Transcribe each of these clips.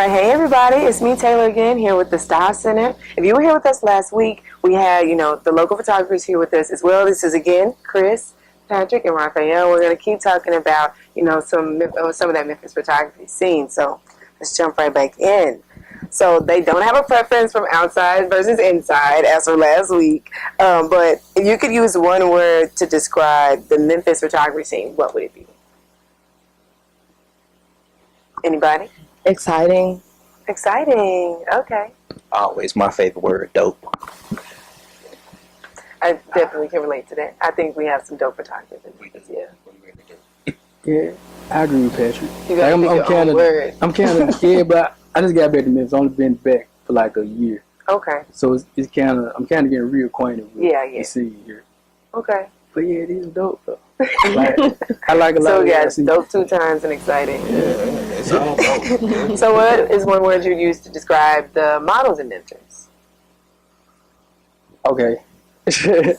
right, hey everybody, it's me Taylor again here with the Style Center. If you were here with us last week, we had, the local photographers here with us as well. This is again Chris, Patrick, and Raphael. We're going to keep talking about, some of that Memphis photography scene. So let's jump right back in. So they don't have a preference from outside versus inside as for last week. But if you could use one word to describe the Memphis photography scene, what would it be? Anybody? Exciting. Exciting. Okay. Always my favorite word, dope. I definitely can relate to that. I think we have some dope photographers in this. Yeah, I agree with Patrick. You gotta I'm kind of yeah, but I just got back to Memphis. I've only been back for like a year. Okay. So it's kind of I'm kind of getting reacquainted with the scene here. Okay. But yeah, it is dope though. I like a lot. So yeah, it's dope 2 times and exciting. Yeah, it's all dope. So what is one word you use to describe the models in Memphis? Okay. That's a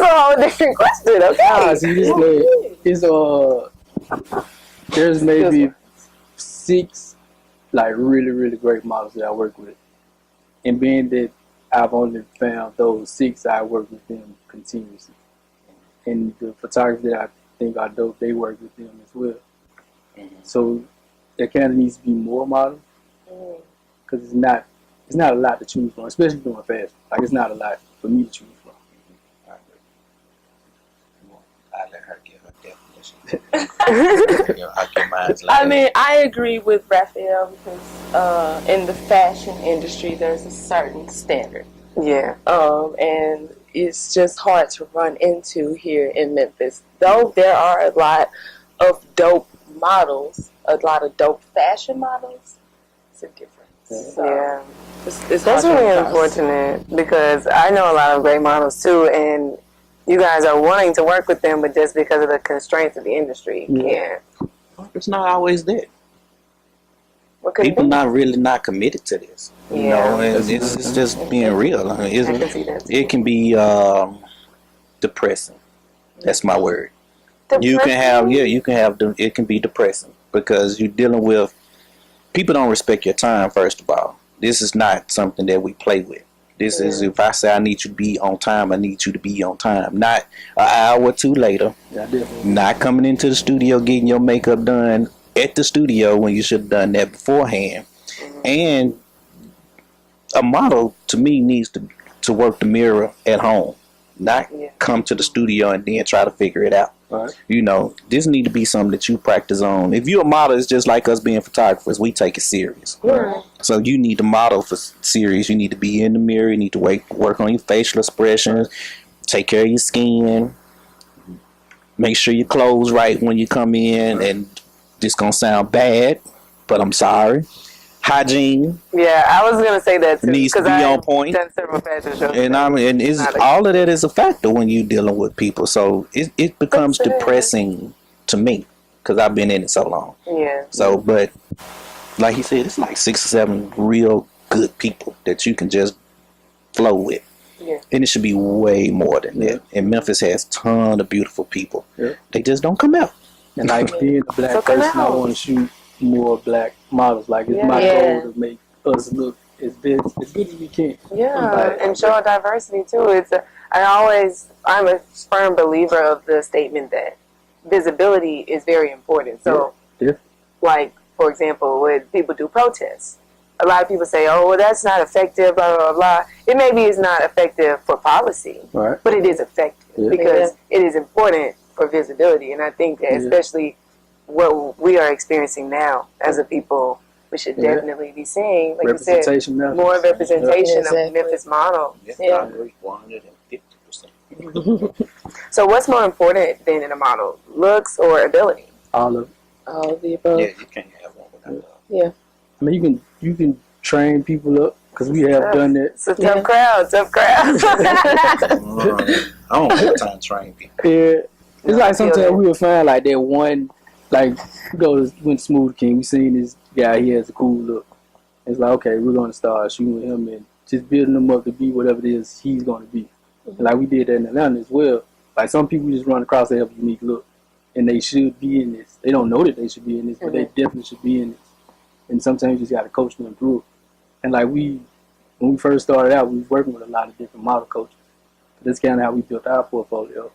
whole different question. Okay. See, this there's maybe 6 like really great models that I work with, and being that I've only found those 6, I work with them continuously. And the photographers that I think are dope, they work with them as well. So there kind of needs to be more models, because it's not a lot to choose from, especially doing fashion. Like, it's not a lot for me to choose from. I let her give her definition. I give mine. I mean, I agree with Raphael because in the fashion industry, there's a certain standard. Yeah. And it's just hard to run into here in Memphis. Though there are a lot of dope models, a lot of dope fashion models, it's a difference. So yeah. It's That's really unfortunate because I know a lot of great models too, and you guys are wanting to work with them, but just because of the constraints of the industry, you can't. It's not always that. What could People it be? not committed to this. You know, and it's just being real. I mean, I can see that too. it can be depressing. That's my word. Depressing? You can have it can be depressing because you're dealing with people don't respect your time. First of all, this is not something that we play with. This is, if I say I need you to be on time, I need you to be on time. Not an hour or 2 later. Yeah, definitely. Not coming into the studio getting your makeup done at the studio when you should have done that beforehand. And a model, to me, needs to work the mirror at home, not come to the studio and then try to figure it out. Right. This need to be something that you practice on. If you're a model, it's just like us being photographers. We take it serious. Right. So you need to model for serious. You need to be in the mirror. You need to work on your facial expressions. Take care of your skin. Make sure your clothes right when you come in. And this gonna sound bad, but I'm sorry. Hygiene. Yeah, I was gonna say that too. Needs to be on point. Done several fashion shows. And all of that is a factor when you're dealing with people. So it becomes depressing to me because I've been in it so long. Yeah. So, but like he said, it's like 6 or 7 real good people that you can just flow with. Yeah. And it should be way more than that. And Memphis has a ton of beautiful people. Yeah. They just don't come out. And like being a black person, I want to shoot more black models. Like, it's my goal to make us look as good as we can. Yeah, and show a diversity too. I'm a firm believer of the statement that visibility is very important. So, like, for example, when people do protests, a lot of people say, oh, well, that's not effective, blah, blah, blah. It maybe is not effective for policy, but it is effective because it is important for visibility. And I think that especially what we are experiencing now as a people, we should definitely be seeing, like you said, more representation of the Memphis model. I agree 150%. So what's more important than in a model, looks or ability? All of the above. Yeah, you can't have one without that. Yeah. I mean, you can train people up because we have done that. It's a tough crowd. I don't have time to train people. Yeah. It's like sometimes we would find like that one, like, went to Smooth King, we seen this guy, he has a cool look. It's like, okay, we're going to start shooting with him and just building him up to be whatever it is he's going to be. And like we did that in Atlanta as well. Like, some people just run across, they have a unique look and they should be in this. They don't know that they should be in this, but they definitely should be in this. and sometimes you just got to coach them through it. And like when we first started out, we was working with a lot of different model coaches. That's kind of how we built our portfolio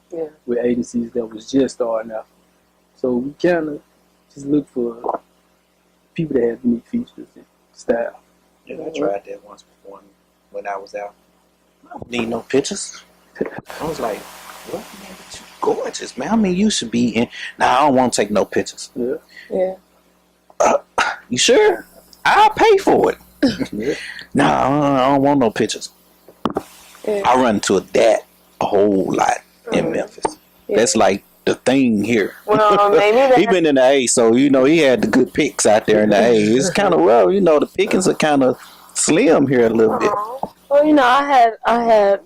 with agencies that was just starting out. So we kind of just look for people that have unique features and style. Yeah, I tried that once before when I was out. I don't need no pictures. I was like, what, man, but you gorgeous, man. I mean, you should be in. Nah, I don't want to take no pictures. Yeah. You sure? I'll pay for it. Nah, I don't want no pictures. Yeah. I run into that a whole lot in Memphis. Yeah. That's like the thing here. Well, maybe He been in the A, so you know he had the good picks out there in the A. It's kind of rough, you know. The pickings are kind of slim here a little bit. Well, you know, I had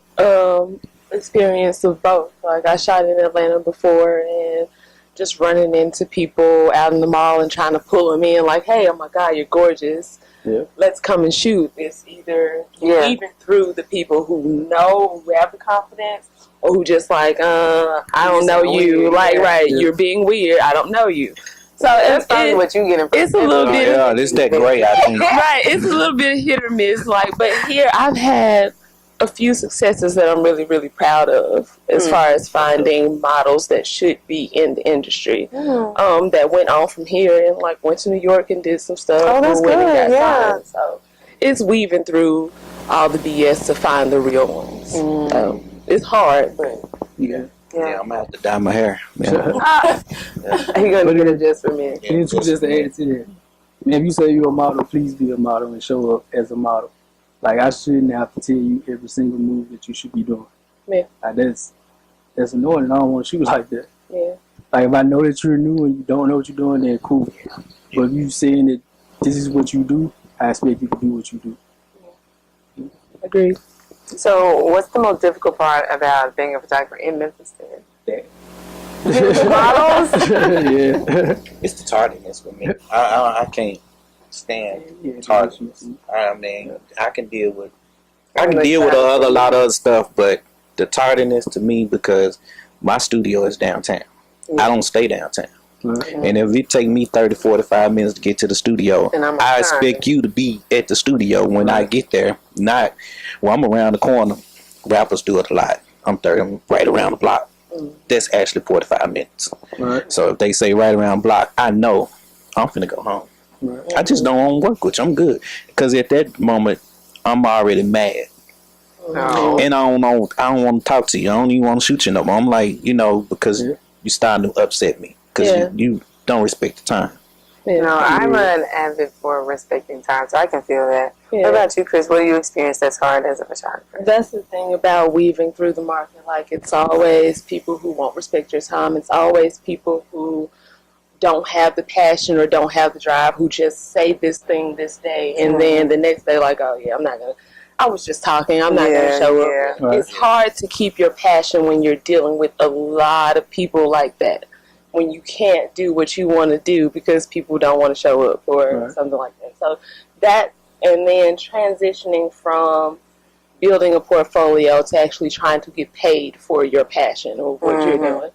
experience of both. Like I shot in Atlanta before, and just running into people out in the mall and trying to pull them in. Like, hey, oh my God, you're gorgeous. Yeah. Let's come and shoot. It's either even through the people who know, who have the confidence, or who just like, I don't know you. Weird. Like, you're being weird. I don't know you. So that's probably what you get. It's a little bit. Yeah, this that gray, I think. Right, it's a little bit hit or miss. Like, but here I've had a few successes that I'm really, really proud of as far as finding models that should be in the industry. That went on from here and like went to New York and did some stuff. Oh, that's good. Signed. So it's weaving through all the BS to find the real ones. So it's hard, but Yeah, I'm gonna have to dye my hair. You're gonna get it just for me. And to just add to that, man, if you say you're a model, please be a model and show up as a model. Like, I shouldn't have to tell you every single move that you should be doing. Yeah. Like, that's annoying, and I don't want to shoot like that. Yeah. Like, if I know that you're new and you don't know what you're doing, then cool. But if you saying that this is what you do, I expect you to do what you do. Agreed. So, what's the most difficult part about being a photographer in Memphis then? Models? It's the tardiness with me. I can't stand tardiness. I mean, I can deal with a lot of other stuff, but the tardiness to me, because my studio is downtown. I don't stay downtown. And if it take me 30, 45 minutes to get to the studio, I expect you to be at the studio when I get there. Not, well, I'm around the corner. Rappers do it a lot. I'm right around the block. That's actually 45 minutes. So if they say right around the block, I know I'm finna go home. I just don't want to work with you. I'm good. Because at that moment, I'm already mad. And I don't want to talk to you. I don't even want to shoot you no more. I'm like, because you starting to upset me. Because you don't respect the time. I'm an avid for respecting time, so I can feel that. What about you, Chris? What do you experience that's hard as a photographer? That's the thing about weaving through the market. Like, it's always people who won't respect your time. It's always people who don't have the passion or don't have the drive, who just say this thing this day, and then the next day, like, oh yeah, I was just talking, I'm not going to show up. Right. It's hard to keep your passion when you're dealing with a lot of people like that, when you can't do what you want to do because people don't want to show up or something like that. So that, and then transitioning from building a portfolio to actually trying to get paid for your passion or what you're doing,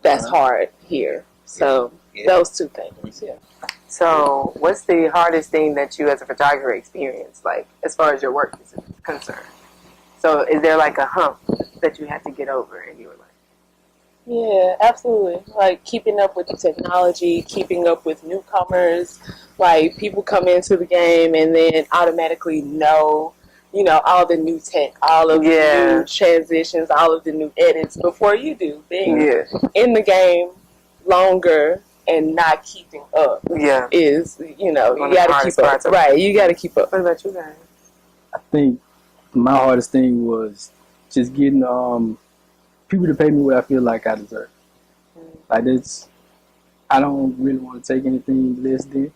that's hard here. So those two things, So what's the hardest thing that you as a photographer experience, like, as far as your work is concerned? So is there like a hump that you had to get over and you were like, yeah, absolutely. Like, keeping up with the technology, keeping up with newcomers. Like, people come into the game and then automatically know, all the new tech, all of the new transitions, all of the new edits before you do. Being in the game longer and not keeping up is, you got to keep up. Right, you got to keep up. What about you guys? I think my hardest thing was just getting people to pay me what I feel like I deserve. Like, this, I don't really want to take anything less than.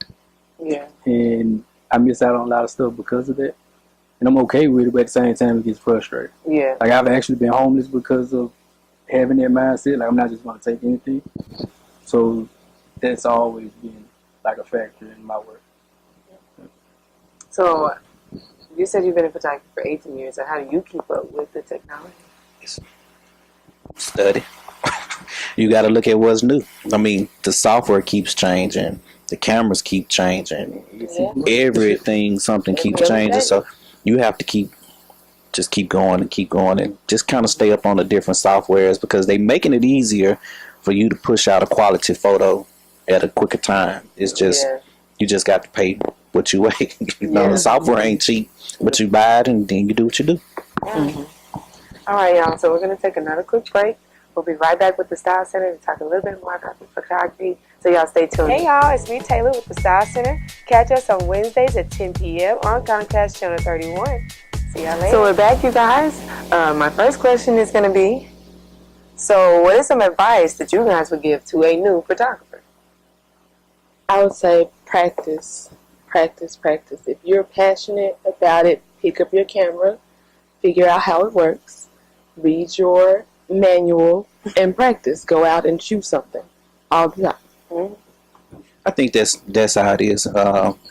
And I miss out on a lot of stuff because of that. And I'm okay with it, but at the same time, it gets frustrating. Like, I've actually been homeless because of having that mindset. Like, I'm not just going to take anything. So that's always been like a factor in my work. So you said you've been a photographer for 18 years. So how do you keep up with the technology? Study. You got to look at what's new. I mean, the software keeps changing, the cameras keep changing, everything, something keeps changing. So you have to keep going and just kind of stay up on the different softwares because they making it easier for you to push out a quality photo at a quicker time. It's just you just got to pay what you weigh. The software ain't cheap, but you buy it and then you do what you do. All right, y'all. So we're gonna take another quick break. We'll be right back with the Style Center to talk a little bit more about the photography. So y'all stay tuned. Hey y'all, it's me, Taylor, with the Style Center. Catch us on Wednesdays at 10 p.m. on Comcast Channel 31. See y'all later. So we're back, you guys. My first question is going to be, so what is some advice that you guys would give to a new photographer? I would say practice. If you're passionate about it, pick up your camera, figure out how it works, read your manual, and practice. Go out and shoot something all the time. Mm-hmm. I think that's how it is.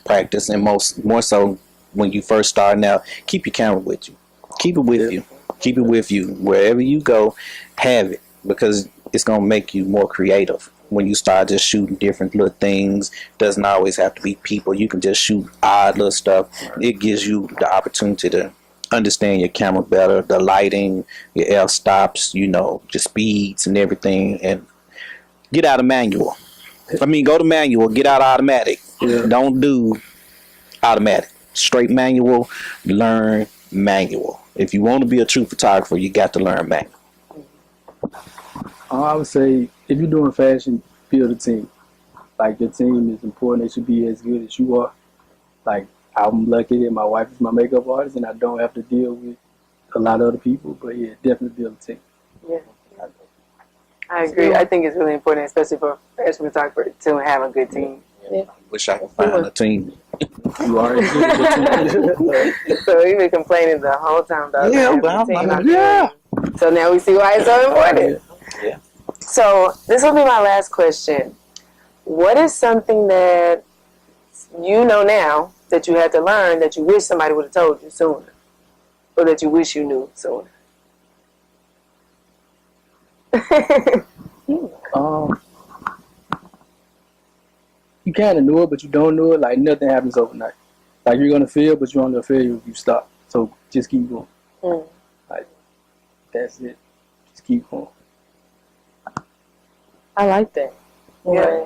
Practice, and more so when you first starting out, keep your camera with you. Keep it with you. Keep it with you. Wherever you go, have it, because it's going to make you more creative. When you start just shooting different little things, doesn't always have to be people. You can just shoot odd little stuff. It gives you the opportunity to understand your camera better, the lighting, your f-stops, your speeds and everything, and get out of manual. I mean, go to manual, get out automatic. Yeah. Don't do automatic. Straight manual, learn manual. If you want to be a true photographer, you got to learn manual. I would say, if you're doing fashion, build a team. Like, your team is important. They should be as good as you are. Like, I'm lucky that my wife is my makeup artist and I don't have to deal with a lot of other people. But yeah, definitely build a team. Yeah, I agree. I think it's really important, especially for a fashion photographer, to have a good team. Yeah. Wish I could find a team. You already good. So we've been complaining the whole time about yeah. So now we see why it's so important. Yeah. So this will be my last question. What is something that you know now that you had to learn that you wish somebody would have told you sooner, or that you wish you knew sooner? You kind of know it, but you don't know it. Like, nothing happens overnight. Like, you're gonna fail, but you're only gonna fail if you stop. So just keep going. Like, that's it. Just keep going. I like that. Yeah.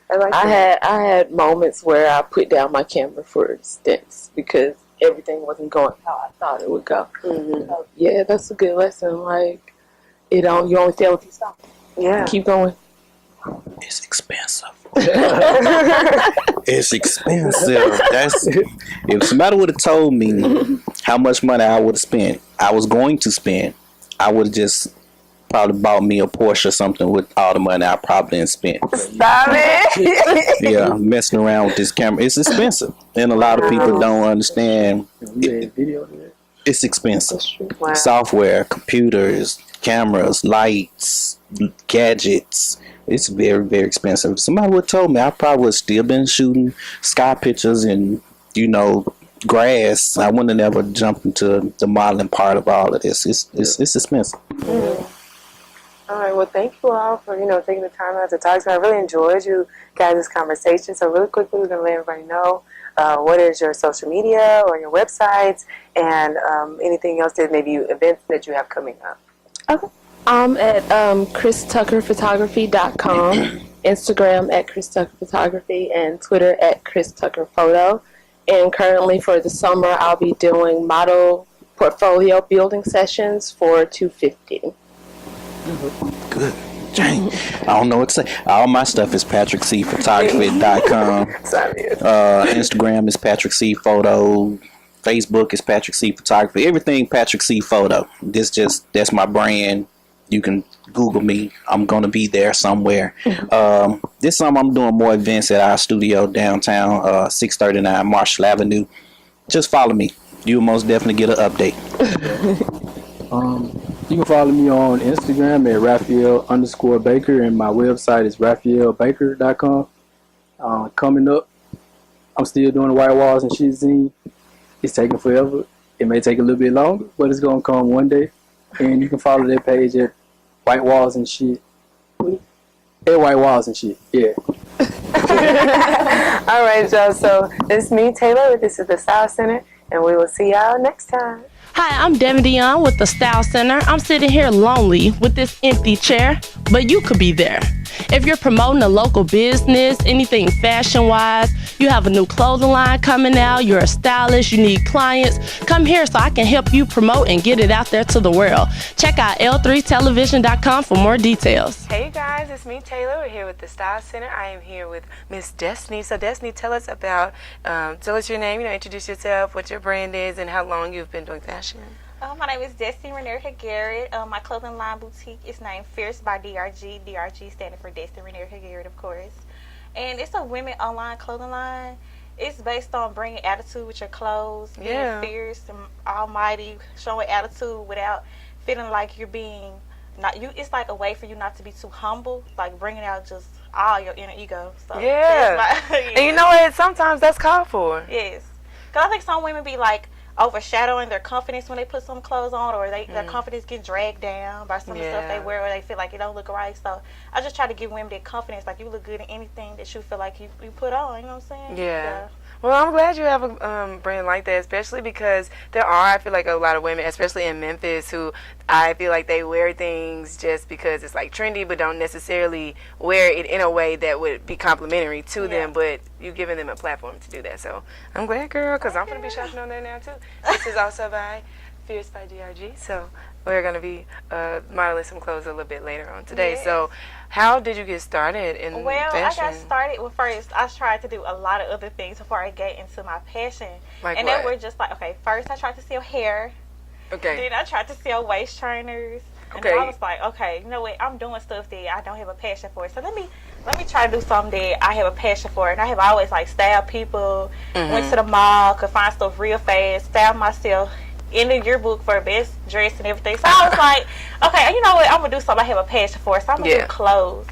I had moments where I put down my camera for stints because everything wasn't going how I thought it would go. Mm-hmm. Yeah, that's a good lesson. Like, you only fail if you stop. Yeah. Keep going. It's expensive. It's expensive. If somebody would have told me how much money I would have spent, I was going to spend, I would have just probably bought me a Porsche or something with all the money I probably didn't spend. Stop it. Yeah, messing around with this camera. It's expensive. And a lot of people don't understand. It's expensive. Wow. Software, computers, cameras, lights, gadgets. It's very, very expensive. If somebody would have told me, I probably would have still been shooting sky pictures and, grass. I wouldn't have never jumped into the modeling part of all of this. It's expensive. Mm. All right. Well, thank you all for taking the time out to talk to me. I really enjoyed you guys' conversation. So really quickly, we're gonna let everybody know what is your social media or your websites and anything else that maybe events that you have coming up. Okay. I'm at ChrisTuckerPhotography.com, Instagram at ChrisTuckerPhotography, and Twitter at ChrisTuckerPhoto. And currently for the summer, I'll be doing model portfolio building sessions for $250. Good. Dang. I don't know what to say. All my stuff is PatrickCPhotography.com. Instagram is Patrick C Photo. Facebook is Patrick C Photography. Everything Patrick C Photo. That's my brand. You can Google me. I'm going to be there somewhere. This summer I'm doing more events at our studio downtown, 639 Marshall Avenue. Just follow me. You'll most definitely get an update. You can follow me on Instagram at Raphael_Baker, and my website is RaphaelBaker.com. Coming up, I'm still doing the white walls and shit zine. It's taking forever. It may take a little bit longer, but it's going to come one day. And you can follow that page at White Walls and Shit white walls and shit. Yeah. All right, y'all. So it's me, Taylor. This is the Style Center, and we will see y'all next time. Hi, I'm Devin Dion with the Style Center. I'm sitting here lonely with this empty chair, but you could be there. If you're promoting a local business, anything fashion-wise, you have a new clothing line coming out, you're a stylist, you need clients, come here so I can help you promote and get it out there to the world. Check out l3television.com for more details. Hey, you guys, it's me, Taylor. We're here with the Style Center. I am here with Miss Destiny. So, Destiny, tell us your name, introduce yourself, what your brand is, and how long you've been doing fashion. My name is Destiny Renerica Garrett. My clothing line boutique is named Fierce by DRG. DRG standing for Destiny Renerica Garrett, of course. And it's a women online clothing line. It's based on bringing attitude with your clothes, being fierce and almighty, showing attitude without feeling like you're being it's like a way for you not to be too humble, like bringing out just all your inner ego. So yeah. And you know what? Sometimes that's called for. Yes. Because I think some women be like, overshadowing their confidence when they put some clothes on, or their confidence get dragged down by some of the stuff they wear, or they feel like it don't look right. So I just try to give women that confidence, like you look good in anything that you feel like you put on, you know what I'm saying? Yeah. Well, I'm glad you have a brand like that, especially because there are, I feel like, a lot of women, especially in Memphis, who I feel like they wear things just because it's like trendy, but don't necessarily wear it in a way that would be complimentary to them, but you've given them a platform to do that. So I'm glad, girl, because I'm going to be shopping on there now, too. This is also by Fierce by DRG, so we're going to be modeling some clothes a little bit later on today. Yes. So how did you get started in fashion? Well, I got started, first I tried to do a lot of other things before I get into my passion. Like and what? then we're just like, okay, first I tried to sell hair. Okay. Then I tried to sell waist trainers. And then I was like, okay, you know what? I'm doing stuff that I don't have a passion for. So let me try to do something that I have a passion for. And I have always like styled people, went to the mall, could find stuff real fast, styled myself in the yearbook for best dress and everything. So I was like, okay, you know what? I'm gonna do something I have a passion for. So I'm gonna do clothes.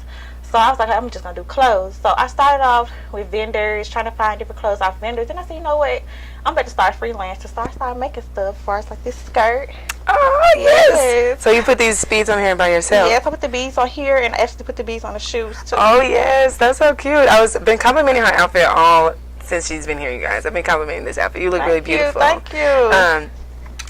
So I was like, I'm just gonna do clothes. So I started off with vendors, trying to find different clothes off vendors. Then I said, you know what? I'm about to start freelancing. So I started making stuff for us, like this skirt. Oh, yes. So you put these beads on here by yourself? Yes, I put the beads on here and I actually put the beads on the shoes too. Oh, yes. That's so cute. Been complimenting her outfit all since she's been here, you guys. I've been complimenting this outfit. You look really beautiful. Thank you.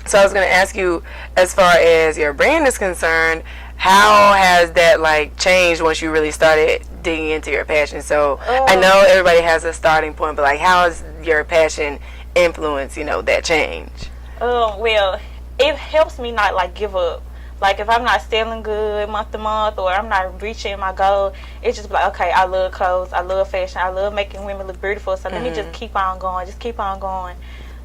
So I was going to ask you, as far as your brand is concerned, how has that like changed once you really started digging into your passion? So I know everybody has a starting point, but like how has your passion influenced, that change? Well, it helps me not like give up. Like if I'm not selling good month to month, or I'm not reaching my goal, it's just like, okay, I love clothes, I love fashion, I love making women look beautiful. So let me just keep on going,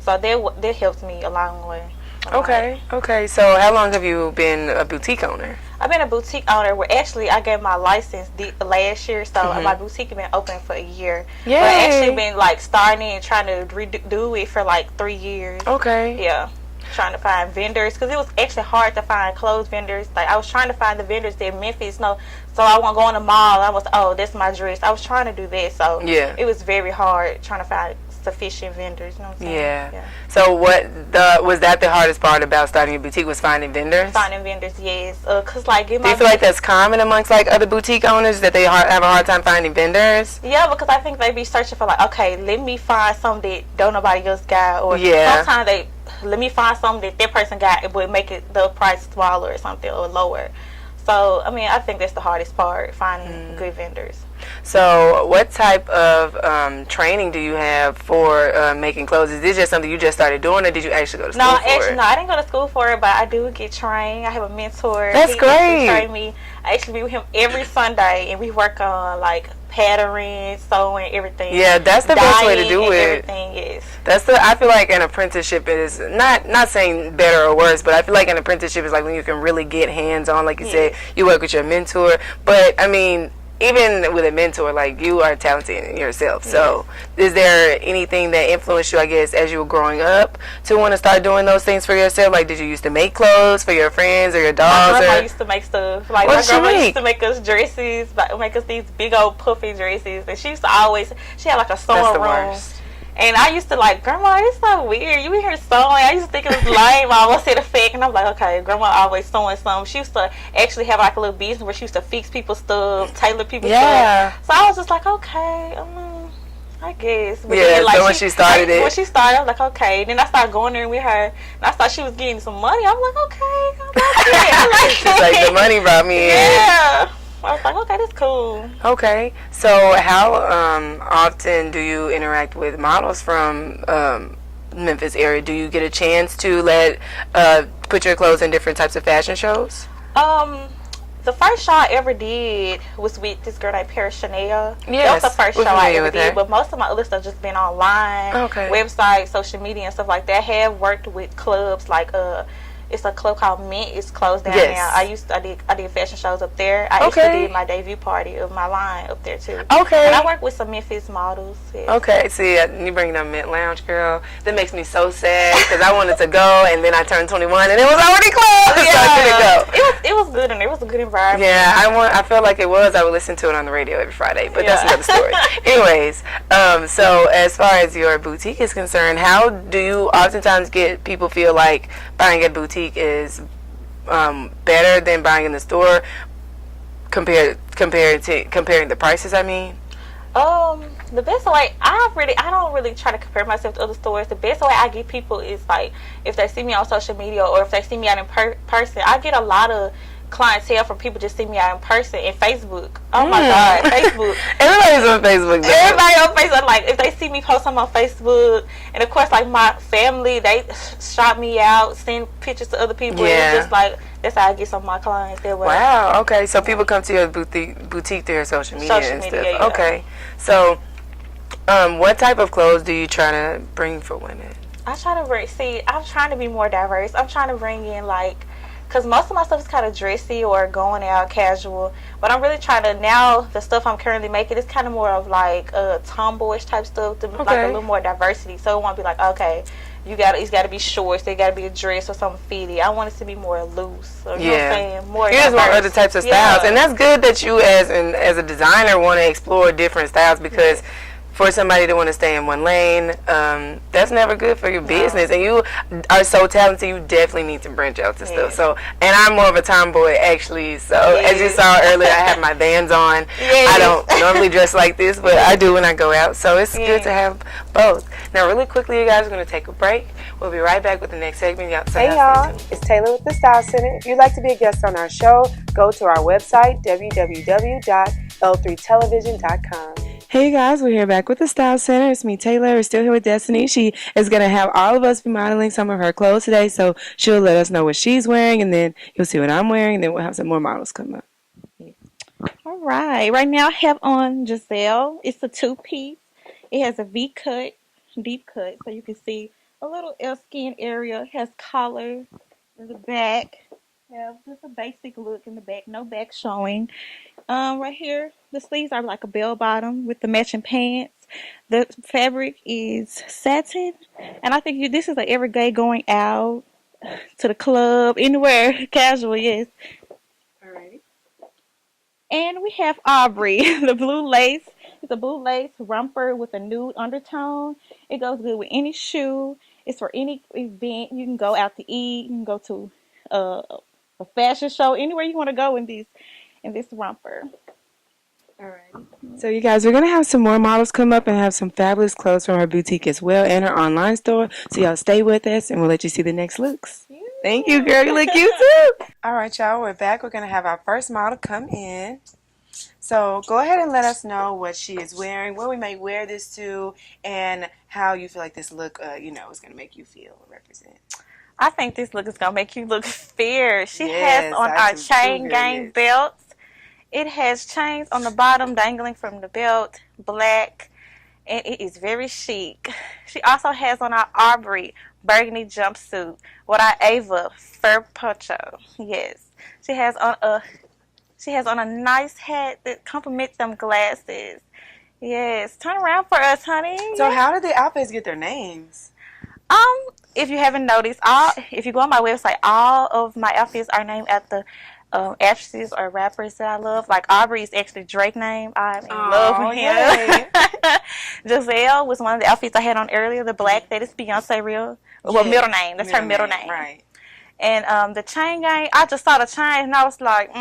So that helps me along the way. Okay. So how long have you been a boutique owner? I've been a boutique owner where actually I got my license last year, so my boutique has been open for a year. Yay. But I actually been like starting and trying to redo it for like 3 years. Okay. Yeah. Trying to find vendors, because it was actually hard to find clothes vendors. Like I was trying to find the vendors that Memphis know, so I won't go in the mall. I was, that's my dress. I was trying to do that, so it was very hard trying to find sufficient vendors. You know what I'm saying? Yeah. So was that the hardest part about starting a boutique, was finding vendors? Finding vendors, yes. Cause like do you feel like that's common amongst like other boutique owners, that they have a hard time finding vendors? Yeah, because I think they be searching for like, okay, let me find something that don't nobody else got, or sometimes let me find something that person got, it would make it the price smaller or something, or lower. So, I mean, I think that's the hardest part, finding good vendors. So, what type of training do you have for making clothes? Is this just something you just started doing, or did you actually go to school for it? No, I didn't go to school for it, but I do get trained. I have a mentor. That's great. He train me. I actually be with him every Sunday, and we work on like patterning, sewing, everything. Yeah, that's the best way to do it. Everything, yes. I feel like an apprenticeship is not saying better or worse, but I feel like an apprenticeship is like when you can really get hands on, like you said, you work with your mentor. But I mean, even with a mentor, like you are talented in yourself. So is there anything that influenced you, I guess, as you were growing up to want to start doing those things for yourself? Like, did you used to make clothes for your friends or your dogs? My grandma used to make stuff. Like my grandma used to make us dresses, make us these big old puffy dresses. And she used to she had like a sewing room. And I used to like, Grandma, it's so weird. You in here sewing. I used to think it was lame. I almost said a fake. And I'm like, okay, Grandma always sewing something. She used to actually have like a little business where she used to fix people's stuff, tailor people's stuff. So I was just like, okay, I guess. But then, like, so when she started when she started, I was like, okay. Then I started going there with her. And I thought she was getting some money. I was like, okay, I like it. I like She's like, the money brought me in. Yeah. I was like, okay, that's cool. Okay. So how often do you interact with models from Memphis area? Do you get a chance to put your clothes in different types of fashion shows? The first show I ever did was with this girl named Paris Chanel. Yes, that was the first show I ever did. But most of my other stuff just been online, websites, social media, and stuff like that. I have worked with clubs like it's a club called Mint. It's closed down now. I did fashion shows up there. I actually did my debut party of my line up there too. Okay. And I work with some Memphis models. Yeah. Okay. See, you bringing up Mint Lounge, girl. That makes me so sad because I wanted to go and then I turned 21 and it was already closed. Yeah. So I couldn't go. It was good and it was a good environment. Yeah, I felt like it was. I would listen to it on the radio every Friday, but that's another story. Anyways, so as far as your boutique is concerned, how do you oftentimes get people feel like buying at boutique is better than buying in the store comparing the prices? I mean, the best way I don't really try to compare myself to other stores. The best way I get people is like if they see me on social media or if they see me out in person. I get a lot of clientele from people just see me out in person and Facebook. Oh my God, Facebook. Everybody's on Facebook. Everybody on Facebook. Like if they see me post something on Facebook, and of course like my family, they shop me out, send pictures to other people. Yeah. It's just like that's how I get some of my clients that way. Wow. Okay. So people come to your boutique through your social media and stuff. Yeah. Okay. So, what type of clothes do you try to bring for women? I'm trying to be more diverse. I'm trying to bring in like. Because most of my stuff is kind of dressy or going out casual. But I'm really trying to, now the stuff I'm currently making is kind of more of like tomboyish type stuff to like a little more diversity. So it won't be like, okay, it's got to be shorts, they got to be a dress or something fitty. I want it to be more loose. Or, you know what I'm saying? More you just want other types of styles. And that's good that you as a designer want to explore different styles because for somebody to want to stay in one lane, that's never good for your business. And you are so talented, you definitely need to branch out to stuff. So, and I'm more of a tomboy actually. So, as you saw earlier, I have my Vans on. I don't normally dress like this, but I do when I go out. So, it's good to have both. Now, really quickly, you guys are going to take a break. We'll be right back with the next segment. Hey, y'all. It's Taylor with the Style Center. If you'd like to be a guest on our show, go to our website, www.l3television.com. Hey guys, we're here back with the Style Center. It's me, Taylor. We're still here with Destiny. She is going to have all of us be modeling some of her clothes today, so she'll let us know what she's wearing, and then you'll see what I'm wearing, and then we'll have some more models come up. All right. Right now I have on Giselle. It's a two-piece. It has a V-cut, deep cut, so you can see a little skin area. It has collar in the back. Yeah, just a basic look in the back. No back showing. Right here, the sleeves are like a bell bottom with the matching pants. The fabric is satin, and I think this is an everyday going out to the club, anywhere, casual, yes. Alrighty. And we have Aubrey, the blue lace. It's a blue lace romper with a nude undertone. It goes good with any shoe. It's for any event. You can go out to eat. You can go to a fashion show, anywhere you want to go in this romper. Alright. So you guys, we're going to have some more models come up and have some fabulous clothes from her boutique as well and her online store. So y'all stay with us and we'll let you see the next looks. Yeah. Thank you, girl. You look cute too. Alright, y'all. We're back. We're going to have our first model come in. So go ahead and let us know what she is wearing, where we may wear this to, and how you feel like this look, is going to make you feel or represent. I think this look is going to make you look fierce. She has on our chain gang belts. It has chains on the bottom dangling from the belt, black, and it is very chic. She also has on our Aubrey burgundy jumpsuit with our Ava fur poncho. Yes. She has on a nice hat that complements them glasses. Yes. Turn around for us, honey. So how did the outfits get their names? If you haven't noticed, if you go on my website, all of my outfits are named after actresses or rappers that I love. Like Aubrey is actually Drake's name. I'm in love with him. Giselle was one of the outfits I had on earlier. The black, that is Beyonce real. Well, middle name. That's her middle name. Right. And the chain gang, I just saw the chain and I was like,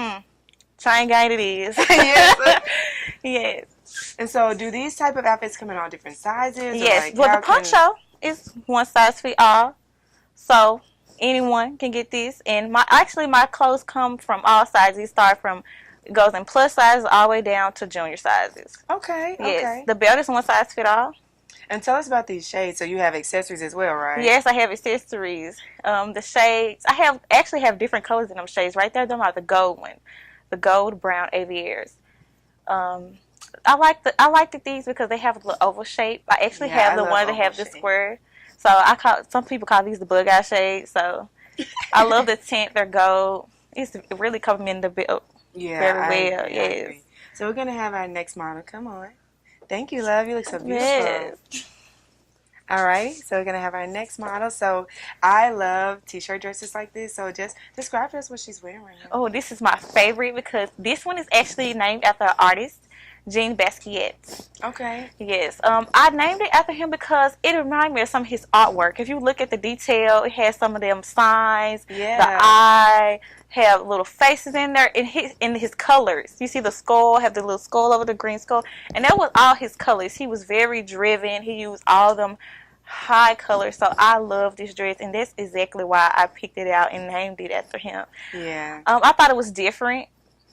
chain gang it is. Yes. Yes. And so, do these type of outfits come in all different sizes? Yes. Like, Well, the poncho is one size fit all. So anyone can get this. And my clothes come from all sizes. It goes in plus sizes all the way down to junior sizes. Okay. Yes. Okay. The belt is one size fit all. And tell us about these shades. So you have accessories as well, right? Yes, I have accessories. The shades, I actually have different colors in them shades. Right there, them are the gold one, the gold brown aviators. I like these because they have a little oval shape. I actually have the one that have the square. So some people call these the bug eye shades. So I love the tint. They're gold. It's really complementing the build very well. Yes. So we're gonna have our next model. Come on. Thank you, love. You look so beautiful. Yes. All right, so we're gonna have our next model. So I love t-shirt dresses like this. So just describe to us what she's wearing right now. Oh, this is my favorite because this one is actually named after an artist, Jean Basquiat. Okay. Yes. I named it after him because it reminded me of some of his artwork. If you look at the detail, it has some of them signs. Yeah. The eye have little faces in there, in his colors. You see the skull, have the little skull over the green skull, and that was all his colors. He was very driven. He used all them high colors. So I love this dress, and that's exactly why I picked it out and named it after him. Yeah. I thought it was different.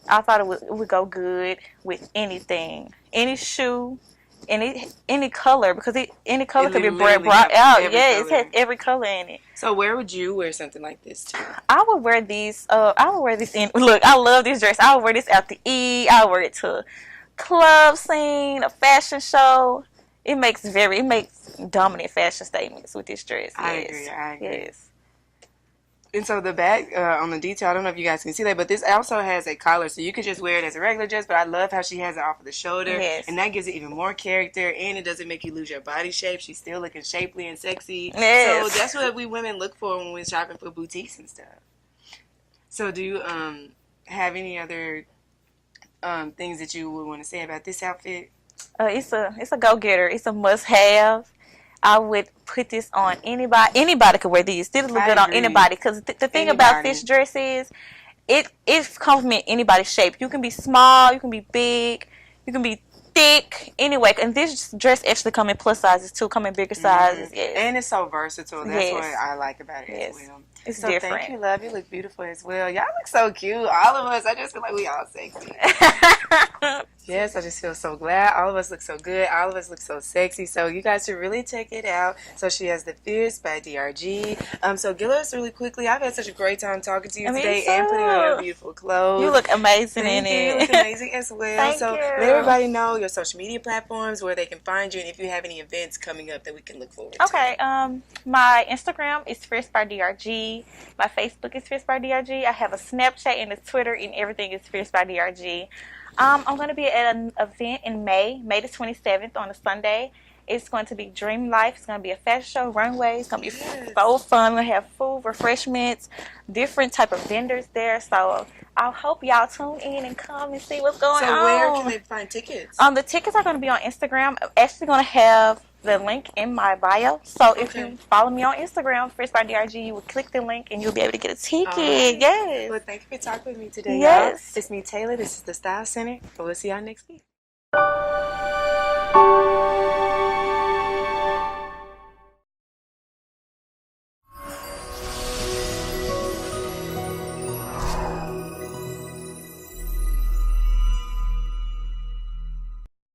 I thought it would go good with anything, any shoe, any color, because any color could be brought out. Yeah, it has every color in it. So where would you wear something like this to? I would wear these. I would wear this in. Look, I love this dress. I would wear this out to eat. I would wear it to a club scene, a fashion show. It makes dominant fashion statements with this dress. I agree. Yes. And so the back on the detail, I don't know if you guys can see that, but this also has a collar, so you could just wear it as a regular dress, but I love how she has it off of the shoulder, and that gives it even more character, and it doesn't make you lose your body shape. She's still looking shapely and sexy. Yes. So that's what we women look for when we're shopping for boutiques and stuff. So do you have any other things that you would want to say about this outfit? It's a go-getter. It's a must-have. I would put this on anybody. Anybody could wear these. This look good on anybody. Because the thing about this dress is, it complements anybody's shape. You can be small, you can be big, you can be thick. Anyway, and this dress actually come in plus sizes too. Come in bigger sizes. Yes. And it's so versatile. That's what I like about it as well. It's so different. Thank you, love. You look beautiful as well. Y'all look so cute. All of us. I just feel like we all sexy. Yes, I just feel so glad. All of us look so good. All of us look so sexy. So you guys should really check it out. So she has the Fierce by DRG. So Gillis, really quickly, I've had such a great time talking to you today and putting on your beautiful clothes. You look amazing in it. You look amazing as well. Thank so you. let everybody know your social media platforms, where they can find you, and if you have any events coming up that we can look forward to. Okay. My Instagram is Fierce by DRG. My Facebook is Fierce by DRG. I have a Snapchat and a Twitter, and everything is Fierce by DRG. I'm going to be at an event in May the 27th on a Sunday. It's going to be Dream Life. It's going to be a fashion show, runway. It's going to be so fun. We're going to have food, refreshments, different type of vendors there. So I hope y'all tune in and come and see what's going on. So where can they find tickets? The tickets are going to be on Instagram. I'm actually going to have the link in my bio. So if you follow me on Instagram, Fierce by DRG, you will click the link and you'll be able to get a ticket. Yes. Well, thank you for talking with me today. Yes. Y'all. It's me, Taylor. This is the Style Center. We'll see y'all next week.